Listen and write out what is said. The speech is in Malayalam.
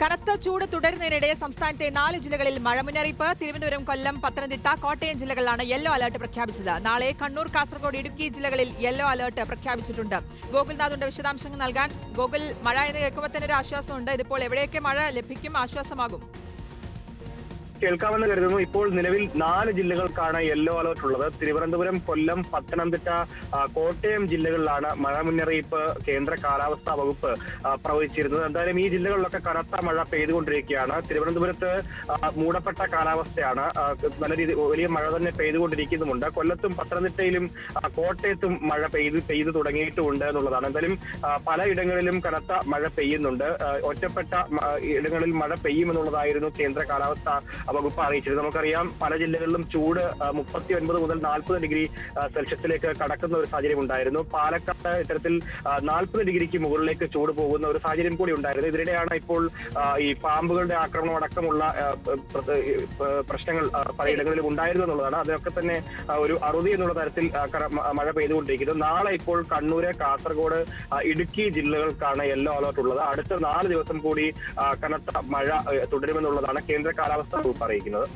കനത്ത ചൂട് തുടരുന്നതിനിടെ സംസ്ഥാനത്തെ 4 ജില്ലകളിൽ മഴ മുന്നറിയിപ്പ്. തിരുവനന്തപുരം, കൊല്ലം, പത്തനംതിട്ട, കോട്ടയം ജില്ലകളിലാണ് യെല്ലോ അലർട്ട് പ്രഖ്യാപിച്ചത്. നാളെ കണ്ണൂർ, കാസർഗോഡ്, ഇടുക്കി ജില്ലകളിൽ യെല്ലോ അലർട്ട് പ്രഖ്യാപിച്ചിട്ടുണ്ട്. ഗോകുൽനാഥുണ്ട് വിശദാംശങ്ങൾ നൽകാൻ. ഗോകുൽ, മഴ എന്ന് കേൾക്കുമ്പോൾ തന്നെ ഒരു ആശ്വാസമുണ്ട്. ഇതിപ്പോൾ എവിടെയൊക്കെ മഴ ലഭിക്കും, ആശ്വാസമാകും? കേൾക്കാമെന്ന് കരുതുന്നു. ഇപ്പോൾ നിലവിൽ 4 ജില്ലകൾക്കാണ് യെല്ലോ അലർട്ട് ഉള്ളത്. തിരുവനന്തപുരം, കൊല്ലം, പത്തനംതിട്ട, കോട്ടയം ജില്ലകളിലാണ് മഴ മുന്നറിയിപ്പ് കേന്ദ്ര കാലാവസ്ഥാ വകുപ്പ് പ്രവചിച്ചിരുന്നത്. എന്തായാലും ഈ ജില്ലകളിലൊക്കെ കനത്ത മഴ പെയ്തുകൊണ്ടിരിക്കുകയാണ്. തിരുവനന്തപുരത്ത് മൂടപ്പെട്ട കാലാവസ്ഥയാണ്, നല്ല വലിയ മഴ തന്നെ പെയ്തുകൊണ്ടിരിക്കുന്നുമുണ്ട്. കൊല്ലത്തും പത്തനംതിട്ടയിലും കോട്ടയത്തും മഴ പെയ്തു തുടങ്ങിയിട്ടുമുണ്ട് എന്നുള്ളതാണ്. എന്തായാലും പലയിടങ്ങളിലും കനത്ത മഴ പെയ്യുന്നുണ്ട്. ഒറ്റപ്പെട്ട ഇടങ്ങളിൽ മഴ പെയ്യുമെന്നുള്ളതായിരുന്നു കേന്ദ്ര കാലാവസ്ഥാ വകുപ്പ് അറിയിച്ചത്. നമുക്കറിയാം, പല ജില്ലകളിലും ചൂട് 39 മുതൽ 40 ഡിഗ്രി സെൽഷ്യസിലേക്ക് കടക്കുന്ന ഒരു സാഹചര്യം ഉണ്ടായിരുന്നു. പാലക്കാട് ഇത്തരത്തിൽ 40 ഡിഗ്രിക്ക് മുകളിലേക്ക് ചൂട് പോകുന്ന ഒരു സാഹചര്യം കൂടി ഉണ്ടായിരുന്നു. ഇതിനിടെയാണ് ഇപ്പോൾ ഈ പാമ്പുകളുടെ ആക്രമണം അടക്കമുള്ള പ്രശ്നങ്ങൾ പലയിടങ്ങളിലും ഉണ്ടായിരുന്നു എന്നുള്ളതാണ്. അതിനൊക്കെ തന്നെ ഒരു അറുതി എന്നുള്ള തരത്തിൽ മഴ പെയ്തുകൊണ്ടിരിക്കുന്നത്. നാളെ ഇപ്പോൾ കണ്ണൂര്, കാസർഗോഡ്, ഇടുക്കി ജില്ലകൾക്കാണ് യെല്ലോ അലർട്ട് ഉള്ളത്. അടുത്ത 4 ദിവസം കൂടി കനത്ത മഴ തുടരുമെന്നുള്ളതാണ് കേന്ദ്ര കാലാവസ്ഥാ വകുപ്പ് അറിയിക്കുന്നത്.